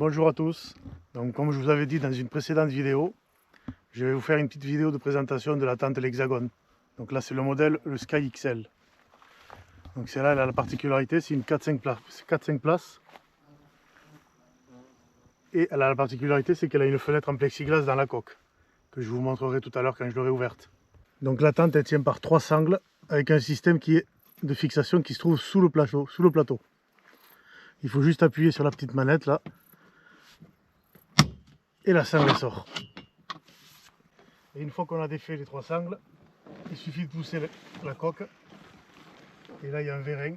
Bonjour à tous. Donc, comme je vous avais dit dans une précédente vidéo, je vais vous faire une petite vidéo de présentation de la tente l'Hexagone. Donc là c'est le modèle le Sky XL. Donc celle-là elle a la particularité, c'est une 4-5 places. Et elle a la particularité, c'est qu'elle a une fenêtre en plexiglas dans la coque, que je vous montrerai tout à l'heure quand je l'aurai ouverte. Donc la tente elle tient par 3 sangles avec un système de fixation qui se trouve sous le plateau. Il faut juste appuyer sur la petite manette là. Et la sangle sort. Et une fois qu'on a défait les 3 sangles, il suffit de pousser la coque. Et là il y a un vérin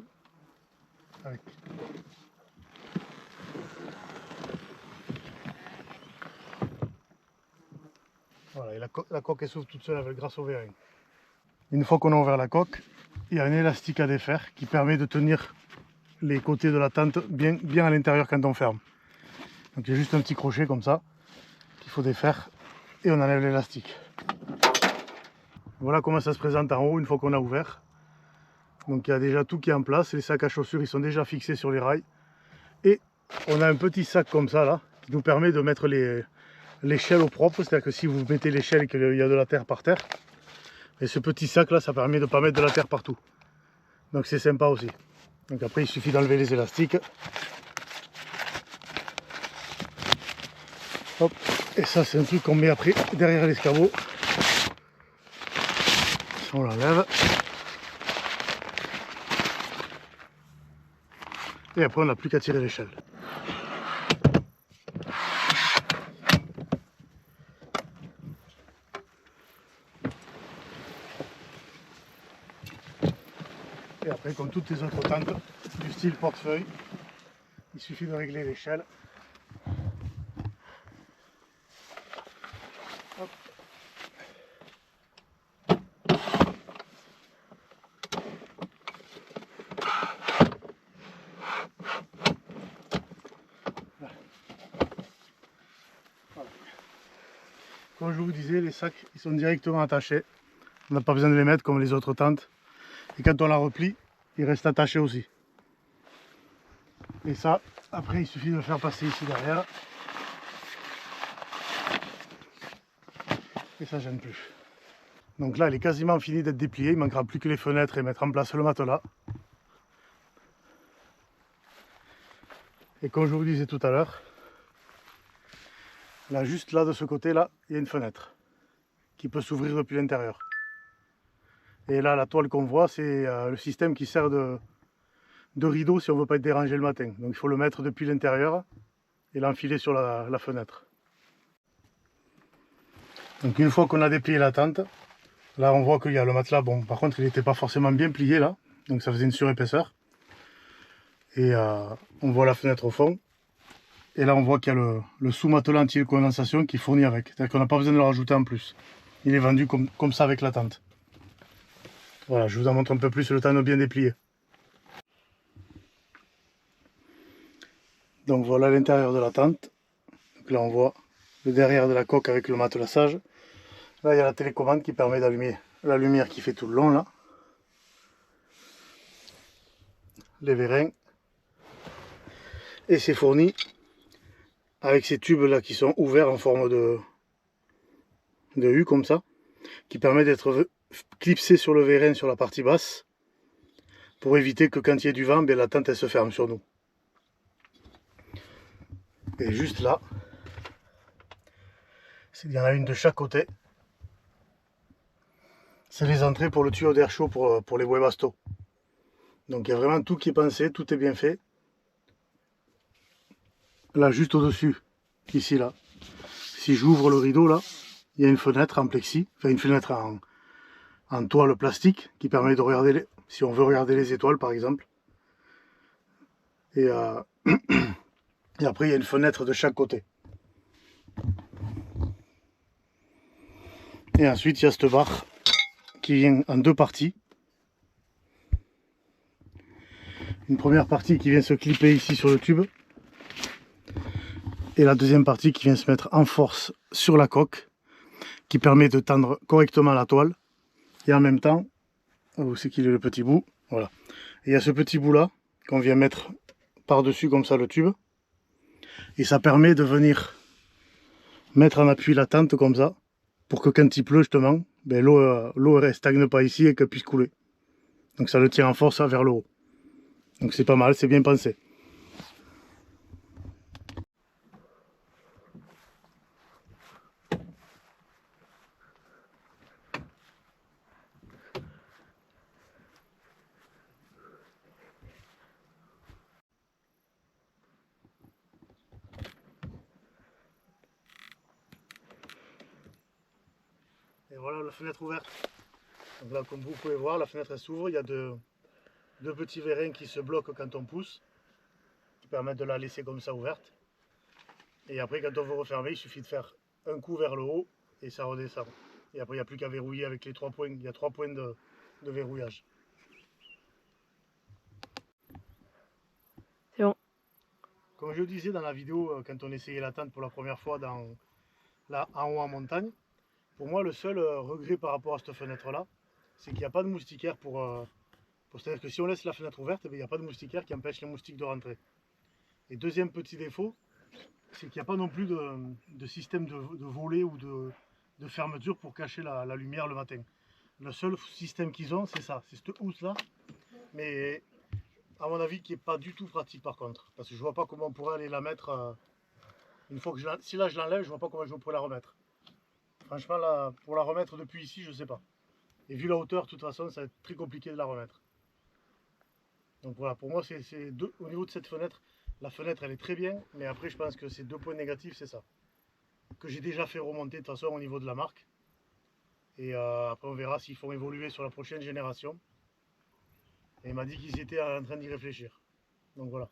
avec. Voilà, et la coque elle s'ouvre toute seule grâce au vérin. Une fois qu'on a ouvert la coque, il y a un élastique à défaire qui permet de tenir les côtés de la tente bien à l'intérieur quand on ferme. Donc il y a juste un petit crochet comme ça qu'il faut défaire et on enlève l'élastique. Voilà comment ça se présente en haut une fois qu'on a ouvert. Donc il y a déjà tout qui est en place, les sacs à chaussures ils sont déjà fixés sur les rails. Et on a un petit sac comme ça là, qui nous permet de mettre l'échelle au propre, c'est-à-dire que si vous mettez l'échelle et qu'il y a de la terre par terre, et ce petit sac là ça permet de ne pas mettre de la terre partout. Donc c'est sympa aussi. Donc après il suffit d'enlever les élastiques. Hop. Et ça c'est un truc qu'on met après derrière l'escabeau. On l'enlève. Et après on n'a plus qu'à tirer l'échelle. Et après comme toutes les autres tentes du style portefeuille, il suffit de régler l'échelle. Hop. Voilà. Comme je vous disais, les sacs ils sont directement attachés. On n'a pas besoin de les mettre comme les autres tentes. Et quand on la replie, ils restent attachés aussi. Et ça, après il suffit de le faire passer ici derrière. Et ça gêne plus. Donc là elle est quasiment finie d'être dépliée, il ne manquera plus que les fenêtres et mettre en place le matelas. Et comme je vous disais tout à l'heure, là juste là de ce côté là, il y a une fenêtre qui peut s'ouvrir depuis l'intérieur. Et là la toile qu'on voit c'est le système qui sert de rideau si on ne veut pas être dérangé le matin. Donc il faut le mettre depuis l'intérieur et l'enfiler sur la fenêtre. Donc une fois qu'on a déplié la tente, là on voit qu'il y a le matelas, bon par contre il n'était pas forcément bien plié là, donc ça faisait une surépaisseur. Et on voit la fenêtre au fond. Et là on voit qu'il y a le sous-matelas anti-condensation qui est fourni avec. C'est-à-dire qu'on n'a pas besoin de le rajouter en plus. Il est vendu comme ça avec la tente. Voilà, je vous en montre un peu plus le temps de bien déplier. Donc voilà l'intérieur de la tente. Donc là on voit le derrière de la coque avec le matelassage. Là il y a la télécommande qui permet d'allumer la lumière qui fait tout le long là. Les vérins. Et c'est fourni avec ces tubes là qui sont ouverts en forme de U comme ça, qui permet d'être clipsé sur le vérin sur la partie basse pour éviter que quand il y a du vent, la tente elle se ferme sur nous. Et juste là, il y en a une de chaque côté. C'est les entrées pour le tuyau d'air chaud pour les Webasto. Donc il y a vraiment tout qui est pensé, tout est bien fait. Là juste au-dessus, ici là, si j'ouvre le rideau là, il y a une fenêtre en plexi, enfin une fenêtre en toile plastique qui permet de regarder, si on veut regarder les étoiles par exemple. Et, et après il y a une fenêtre de chaque côté. Et ensuite il y a cette barre qui vient en 2 parties. Une première partie qui vient se clipper ici sur le tube. Et la deuxième partie qui vient se mettre en force sur la coque, qui permet de tendre correctement la toile. Et en même temps, où c'est qu'il est le petit bout, voilà. Et il y a ce petit bout là qu'on vient mettre par dessus comme ça le tube, Et ça permet de venir mettre en appui la tente comme ça, pour que quand il pleut justement, ben l'eau ne stagne pas ici et qu'elle puisse couler. Donc ça le tient en force vers le haut. Donc c'est pas mal, c'est bien pensé. Et voilà la fenêtre ouverte. Donc là, comme vous pouvez voir, la fenêtre s'ouvre. Il y a deux petits vérins qui se bloquent quand on pousse, qui permettent de la laisser comme ça ouverte. Et après, quand on veut refermer, il suffit de faire un coup vers le haut et ça redescend. Et après, il n'y a plus qu'à verrouiller avec les 3 points. Il y a 3 points de verrouillage. C'est bon. Comme je le disais dans la vidéo, quand on essayait la tente pour la première fois là en haut en montagne, pour moi, le seul regret par rapport à cette fenêtre-là, c'est qu'il n'y a pas de moustiquaire c'est-à-dire que si on laisse la fenêtre ouverte, il n'y a pas de moustiquaire qui empêche les moustiques de rentrer. Et deuxième petit défaut, c'est qu'il n'y a pas non plus de système de volet ou de fermeture pour cacher la lumière le matin. Le seul système qu'ils ont, c'est ça, c'est cette housse-là. Mais à mon avis, qui n'est pas du tout pratique par contre. Parce que je ne vois pas comment on pourrait aller la mettre une fois que si là je l'enlève, je ne vois pas comment je pourrais la remettre. Franchement, là, pour la remettre depuis ici, je ne sais pas. Et vu la hauteur, de toute façon, ça va être très compliqué de la remettre. Donc voilà, pour moi, au niveau de cette fenêtre, la fenêtre, elle est très bien. Mais après, je pense que ces 2 points négatifs, c'est ça. Que j'ai déjà fait remonter de toute façon au niveau de la marque. Et après, on verra s'ils font évoluer sur la prochaine génération. Et il m'a dit qu'ils étaient en train d'y réfléchir. Donc voilà.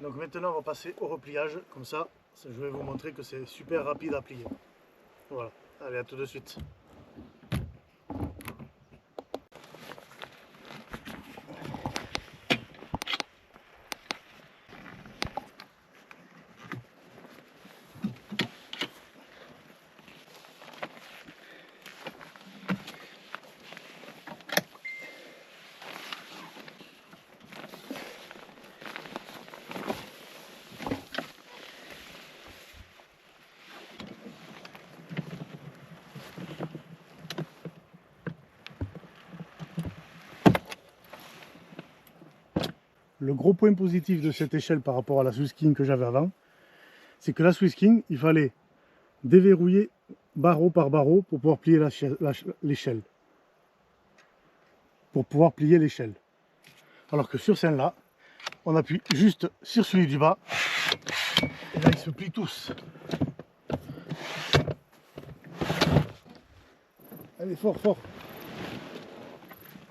Donc maintenant on va passer au repliage, comme ça je vais vous montrer que c'est super rapide à plier. Voilà, allez à tout de suite. Le gros point positif de cette échelle par rapport à la Swiss King que j'avais avant, c'est que la Swiss King, il fallait déverrouiller barreau par barreau pour pouvoir plier l'échelle. Alors que sur celle-là, on appuie juste sur celui du bas, et là ils se plient tous. Allez, fort, fort.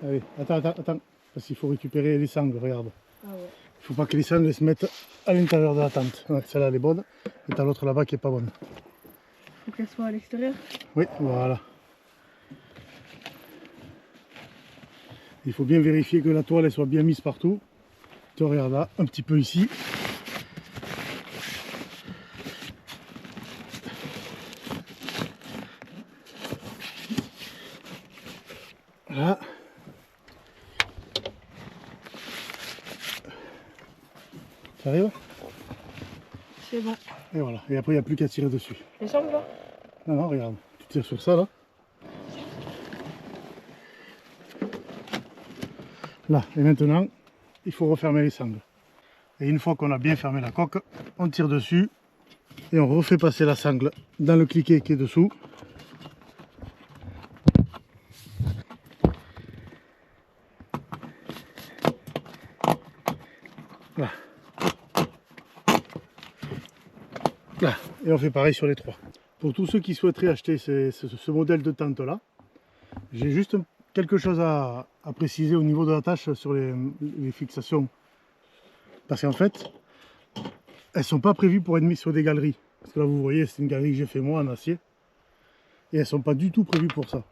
Allez, attends, parce qu'il faut récupérer les sangles, regarde. Ah ouais. Il ne faut pas que les sangles se mettent à l'intérieur de la tente. Ouais, celle-là elle est bonne, et t'as l'autre là-bas qui est pas bonne. Faut qu'elle soit à l'extérieur. Oui, voilà. Il faut bien vérifier que la toile elle soit bien mise partout. Tu regardes là, un petit peu ici. Voilà. Ça arrive? C'est bon. Et voilà. Et après il n'y a plus qu'à tirer dessus. Les sangles là? Non, non, regarde. Tu tires sur ça là. Là. Et maintenant, il faut refermer les sangles. Et une fois qu'on a bien fermé la coque, on tire dessus et on refait passer la sangle dans le cliquet qui est dessous. Là. Là. Et on fait pareil sur les 3. Pour tous ceux qui souhaiteraient acheter ce modèle de tente là, j'ai juste quelque chose à à préciser au niveau de l'attache sur les fixations. Parce qu'en fait, elles ne sont pas prévues pour être mises sur des galeries. Parce que là, vous voyez, c'est une galerie que j'ai fait moi en acier. Et elles ne sont pas du tout prévues pour ça.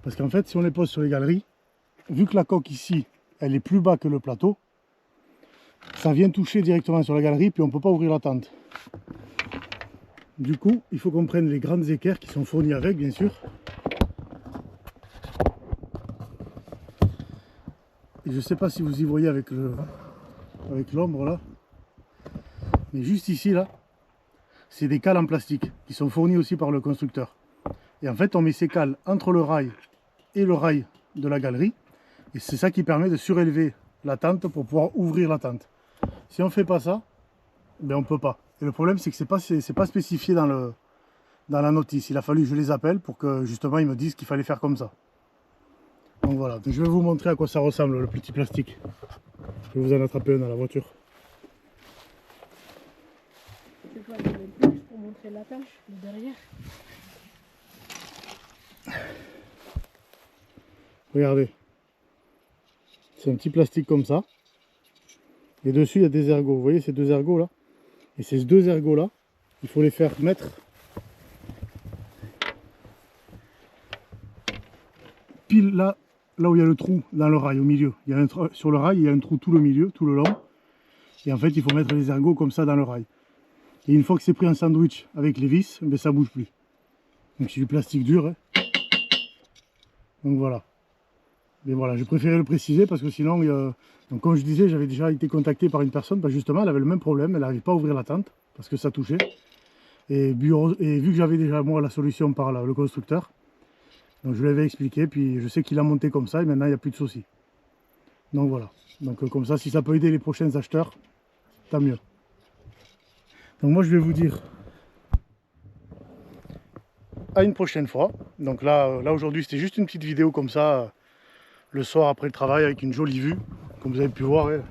Parce qu'en fait, si on les pose sur les galeries, vu que la coque ici, elle est plus bas que le plateau, ça vient toucher directement sur la galerie, puis on ne peut pas ouvrir la tente. Du coup, il faut qu'on prenne les grandes équerres qui sont fournies avec, bien sûr. Et je ne sais pas si vous y voyez avec l'ombre là. Mais juste ici, là, c'est des cales en plastique qui sont fournies aussi par le constructeur. Et en fait, on met ces cales entre le rail et le rail de la galerie. Et c'est ça qui permet de surélever la tente pour pouvoir ouvrir la tente. Si on ne fait pas ça, ben on ne peut pas. Et le problème, c'est que c'est pas spécifié dans la notice. Il a fallu que je les appelle pour que justement ils me disent qu'il fallait faire comme ça. Donc voilà, donc, je vais vous montrer à quoi ça ressemble le petit plastique. Je vais vous en attraper un dans la voiture. C'est quoi, il y avait une planche pour montrer l'attache de derrière. Regardez. C'est un petit plastique comme ça. Et dessus, il y a des ergots. Vous voyez ces deux ergots là? Et ces deux ergots là, il faut les faire mettre pile là où il y a le trou dans le rail, au milieu. Il y a sur le rail, il y a un trou tout le milieu, tout le long. Et en fait, il faut mettre les ergots comme ça dans le rail. Et une fois que c'est pris en sandwich avec les vis, ben, ça ne bouge plus. Donc c'est du plastique dur. Hein. Donc voilà. Mais voilà, j'ai préféré le préciser parce que sinon, donc comme je disais, j'avais déjà été contacté par une personne, justement, elle avait le même problème, elle n'arrivait pas à ouvrir la tente parce que ça touchait. Et vu que j'avais déjà moi la solution par le constructeur, donc je lui avais expliqué, puis je sais qu'il a monté comme ça et maintenant il n'y a plus de soucis. Donc voilà, donc comme ça, si ça peut aider les prochains acheteurs, tant mieux. Donc moi je vais vous dire à une prochaine fois. Donc là aujourd'hui c'était juste une petite vidéo comme ça. Le soir après le travail avec une jolie vue, comme vous avez pu voir, il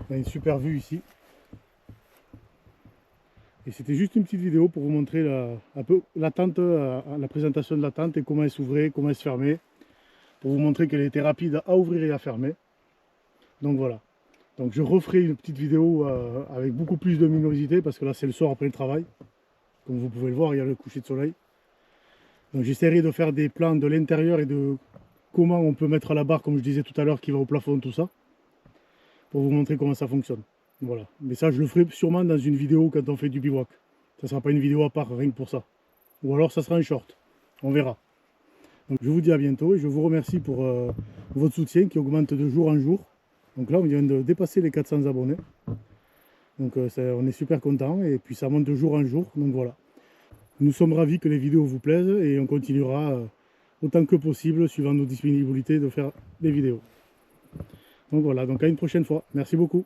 y a une super vue ici. Et c'était juste une petite vidéo pour vous montrer un peu la tente, la présentation de la tente et comment elle s'ouvrait, comment elle se fermait, pour vous montrer qu'elle était rapide à ouvrir et à fermer. Donc voilà. Donc je referai une petite vidéo avec beaucoup plus de luminosité parce que là c'est le soir après le travail. Comme vous pouvez le voir, il y a le coucher de soleil. Donc j'essaierai de faire des plans de l'intérieur et de comment on peut mettre la barre, comme je disais tout à l'heure, qui va au plafond, tout ça, pour vous montrer comment ça fonctionne. Voilà. Mais ça, je le ferai sûrement dans une vidéo quand on fait du bivouac. Ça ne sera pas une vidéo à part, rien que pour ça. Ou alors, ça sera un short. On verra. Donc, je vous dis à bientôt et je vous remercie pour votre soutien qui augmente de jour en jour. Donc là, on vient de dépasser les 400 abonnés. Donc, on est super contents et puis ça monte de jour en jour. Donc voilà. Nous sommes ravis que les vidéos vous plaisent et on continuera autant que possible, suivant nos disponibilités, de faire des vidéos. Donc voilà, donc à une prochaine fois. Merci beaucoup.